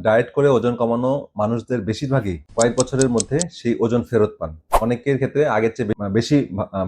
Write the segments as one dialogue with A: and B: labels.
A: Diet করে ওজন কমানো মানুষদের বেশিরভাগই কয়েক বছরের মধ্যে সেই ওজন ফেরত পান। অনেকের ক্ষেত্রে আগের চেয়ে বেশি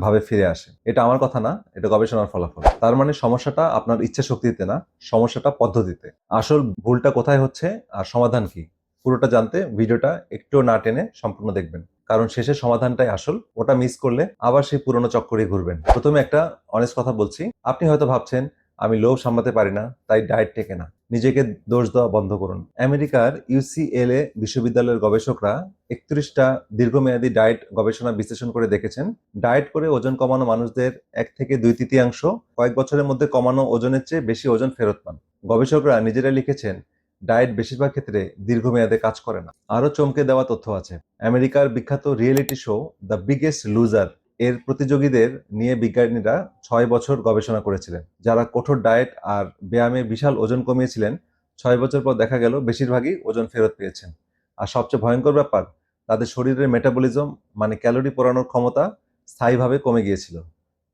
A: ভাবে ফিরে আসে। এটা আমার কথা না, এটা গবেষণার ফলাফল। তার মানে সমস্যাটা আপনার ইচ্ছা শক্তিতে না, সমস্যাটা পদ্ধতিতে। আসল ভুলটা কোথায় হচ্ছে আর সমাধান কি, পুরোটা জানতে ভিডিওটা একটু না টেনে সম্পূর্ণ দেখবেন। কারণ শেষের সমাধানটাই আসল। ওটা মিস করলে আবার সেই পুরনো চক্করে ঘুরবেন। প্রথমে একটা অনেস্ট কথা বলছি। আপনি হয়তো ভাবছেন আমি লোভ সামলাতে পারি না, তাই ডায়েট টেকে না। নিজেকে দোষ দেওয়া বন্ধ করুন। আমেরিকার ইউসিএলএ বিশ্ববিদ্যালয়ের গবেষকরা 31টা দীর্ঘমেয়াদী ডায়েট গবেষণা বিশ্লেষণ করে দেখেছেন, ডায়েট করে ওজন কমানো মানুষদের 1 থেকে 2/3 কয়েক বছরের মধ্যে কমানো ওজনের চেয়ে বেশি ওজন ফেরত পান। গবেষকরা নিজেরা লিখেছেন, ডায়েট বেশিরভাগ ক্ষেত্রে দীর্ঘমেয়াদে কাজ করে না। আরও চমকে দেওয়া তথ্য আছে। আমেরিকার বিখ্যাত reality show the biggest loser এর প্রতিযোগীদের নিয়ে বিজ্ঞানীরা 6 বছর গবেষণা করেছিলেন। যারা কঠোর ডায়েট আর ব্যায়ামে বিশাল ওজন কমিয়েছিলেন, 6 বছর পর দেখা গেল বেশিরভাগই ওজন ফেরত পেয়েছেন। আর সবচেয়ে ভয়ঙ্কর ব্যাপার, তাদের শরীরের মেটাবলিজম মানে ক্যালোরি পোড়ানোর ক্ষমতা স্থায়ীভাবে কমে গিয়েছিল।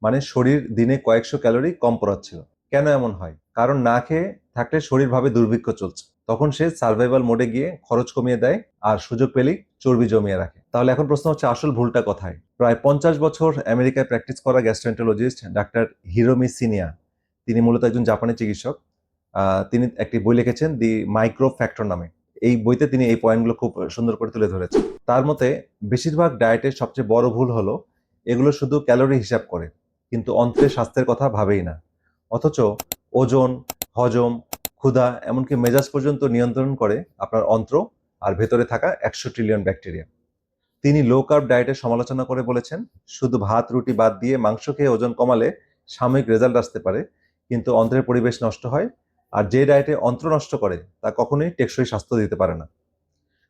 A: মানে শরীর দিনে কয়েকশো ক্যালোরি কম পোড়াচ্ছিল। কেন এমন হয়? কারণ না খেয়ে থাকলে শরীর ভাবে দুর্ভিক্ষ চলছে। তখন সে সার্ভাইভাল মোডে গিয়ে খরচ কমিয়ে দেয় আর সুযোগ পেলেই চর্বি জমিয়ে রাখে। তাহলে এখন প্রশ্ন হচ্ছে, আসল ভুলটা কোথায়? প্রায় 50 বছর আমেরিকায় প্র্যাকটিস করা গ্যাস্ট্রোএন্টারোলজিস্ট ডাক্তার হিরোমি সিনিয়া, তিনি মূলত একজন জাপানি চিকিৎসক। তিনি একটি বই লিখেছেন দি মাইক্রো ফ্যাক্টর নামে। এই বইতে তিনি এই পয়েন্টগুলো খুব সুন্দর করে তুলে ধরেছেন। তার মতে বেশিরভাগ ডায়েটের সবচেয়ে বড় ভুল হলো এগুলো শুধু ক্যালোরি হিসাব করে, কিন্তু অন্ত্রের স্বাস্থ্যের কথা ভাবেই না। অথচ ওজন, হজম, ক্ষুধা, এমনকি মেজাজ পর্যন্ত নিয়ন্ত্রণ করে আপনার অন্ত্র আর ভেতরে থাকা 100 ট্রিলিয়ন ব্যাকটেরিয়া। তিনি লো কার্ব ডায়েটের সমালোচনা করে বলেছেন, শুধু ভাত রুটি বাদ দিয়ে মাংস খেয়ে ওজন কমালে সাময়িক রেজাল্ট আসতে পারে, কিন্তু অন্ত্রের পরিবেশ নষ্ট হয়। আর যে ডায়েটে অন্ত্র নষ্ট করে তা কখনোই টেকসই স্বাস্থ্য দিতে পারে না।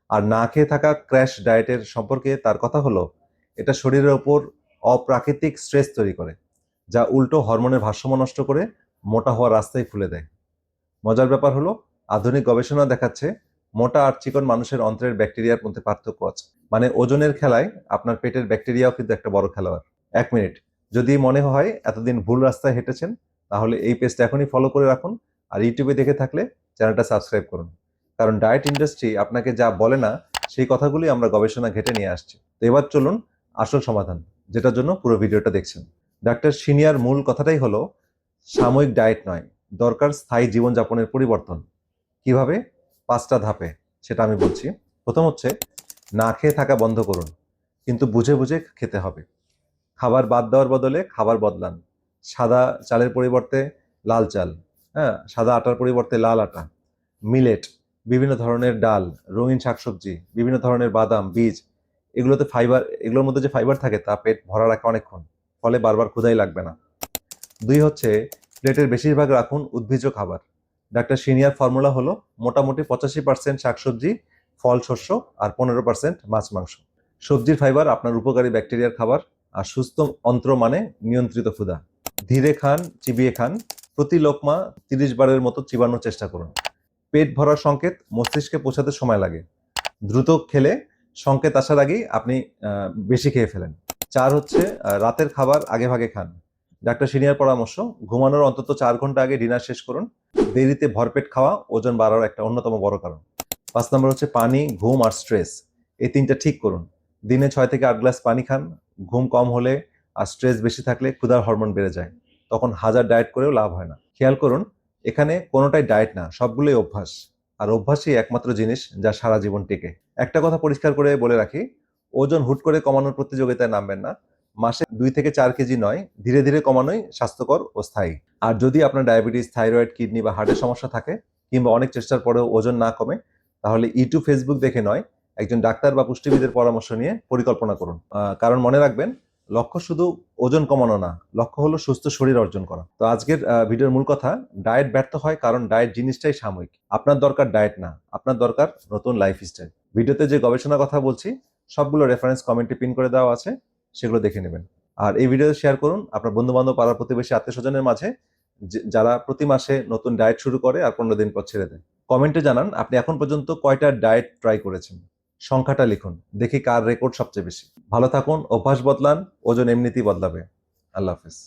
A: আর না খেয়ে থাকা ক্র্যাশ ডায়েটের সম্পর্কে তার কথা হলো, এটা শরীরের ওপর অপ্রাকৃতিক স্ট্রেস তৈরি করে, যা উল্টো হরমোনের ভারসাম্য নষ্ট করে মোটা হওয়ার রাস্তায় খুলে দেয়। মজার ব্যাপার হলো, আধুনিক গবেষণা দেখাচ্ছে মোটা আর চিকন মানুষের অন্ত্রের ব্যাকটেরিয়ার মধ্যে পার্থক্য আছে। মানে ওজনের খেলায় আপনার পেটের ব্যাকটেরিয়াও কিন্তু একটা বড় খেলোয়াড়। 1 মিনিট, যদি মনে হয় এতদিন ভুল রাস্তায় হেঁটেছেন, তাহলে এই পেজটা এখনই ফলো করে রাখুন। আর ইউটিউবে দেখে থাকলে চ্যানেলটা সাবস্ক্রাইব করুন। কারণ ডায়েট ইন্ডাস্ট্রি আপনাকে যা বলে না, সেই কথাগুলি আমরা গবেষণা ঘেটে নিয়ে আসছি। তো এবার চলুন আসল সমাধান, যেটার জন্য পুরো ভিডিওটা দেখছেন। ডাক্তার সিনিয়র মূল কথাটাই হলো, সাময়িক ডায়েট নয়, দরকার স্থায়ী জীবনযাপনের পরিবর্তন। কিভাবে? 5টা ধাপে, সেটা আমি বলছি। প্রথম হচ্ছে, না খেয়ে থাকা বন্ধ করুন, কিন্তু বুঝে বুঝে খেতে হবে। খাবার বাদ দেওয়ার বদলে খাবার বদলান। সাদা চালের পরিবর্তে লাল চাল, হ্যাঁ, সাদা আটার পরিবর্তে লাল আটা। মিলেট, বিভিন্ন ধরনের ডাল, রঙিন শাকসবজি, বিভিন্ন ধরনের বাদাম, বীজ, এগুলোর মধ্যে যে ফাইবার থাকে তা পেট ভরা রাখে অনেকক্ষণ, ফলে বারবার ক্ষুধাই লাগবে না। 2 হচ্ছে, প্লেটের বেশিরভাগ রাখুন উদ্ভিজ্জ খাবার। ডাক্তার সিনিয়র ফর্মুলা হলো মোটামুটি 85% শাকসবজি, ফল, শস্য আর 15% মাছ মাংস। সবজির ফাইবার আপনার উপকারী ব্যাকটেরিয়ার খাবার। আর সুস্থ অন্ত্র মানে নিয়ন্ত্রিত ক্ষুধা। ধীরে খান, চিবিয়ে খান, প্রতি লোকমা 30 বারের মতো চিবানোর চেষ্টা করুন। পেট ভরার সংকেত মস্তিষ্কে পৌঁছাতে সময় লাগে। দ্রুত খেলে সংকেত আসার আগেই আপনি বেশি খেয়ে ফেলেন। 4 হচ্ছে, রাতের খাবার আগে ভাগে খান। ডাক্তার সিনিয়র পরামর্শ, ঘুমানোর অন্তত 4 ঘন্টা আগে ডিনার শেষ করুন। দেরিতে ভরপেট খাওয়া ওজন বাড়ার একটা অন্যতম বড় কারণ। 5 নম্বর হচ্ছে পানি, ঘুম আর স্ট্রেস। এই 3টা ঠিক করুন। দিনে 6 থেকে 8 গ্লাস পানি খান। ঘুম কম হলে আর স্ট্রেস বেশি থাকলে ক্ষুধার হরমোন বেড়ে যায়, তখন হাজার ডায়েট করেও লাভ হয় না। খেয়াল করুন, এখানে কোনোটাই ডায়েট না, সবগুলোই অভ্যাস। আর অভ্যাসই একমাত্র জিনিস যা সারা জীবন টেকে। একটা কথা পরিষ্কার করে বলে রাখি, ওজন হুট করে কমানোর প্রতিযোগিতায় নামবেন না। মাসে 2 থেকে 4 কেজি নয়, ধীরে ধীরে কমানোই স্বাস্থ্যকর ও স্থায়ী। আর যদি আপনার ডায়াবেটিস, থাইরয়েড, কিডনি বা হার্টের সমস্যা থাকে, কিংবা অনেক চেষ্টার পরেও ওজন না কমে, তাহলে ইউটিউব, ফেসবুক দেখে নয়, একজন ডাক্তার বা পুষ্টিবিদের পরামর্শ নিয়ে পরিকল্পনা করুন। কারণ মনে রাখবেন, লক্ষ্য শুধু ওজন কমানো না, লক্ষ্য হলো সুস্থ শরীর অর্জন করা। তো আজকের ভিডিওর মূল কথা, ডায়েট ব্যর্থ হয় কারণ ডায়েট জিনিসটাই সাময়িক। আপনার দরকার ডায়েট না, আপনার দরকার নতুন লাইফস্টাইল। ভিডিওতে যে গবেষণার কথা বলছি, সবগুলো রেফারেন্স কমেন্টে পিন করে দেওয়া আছে, সেগুলো দেখে নেবেন। আর এই ভিডিও শেয়ার করুন আপনার বন্ধু বান্ধব, পাড়া প্রতিবেশী, আত্মীয় স্বজনের মাঝে, যারা প্রতি মাসে নতুন ডায়েট শুরু করে আর 15 দিন পর ছেড়ে দেয়। কমেন্টে জানান আপনি এখন পর্যন্ত কয়টা ডায়েট ট্রাই করেছেন। সংখ্যাটা লিখুন, দেখি কার রেকর্ড সবচেয়ে বেশি। ভালো থাকুন, অভ্যাস বদলান, ওজন এমনিতেই বদলাবে। আল্লাহ হাফেজ।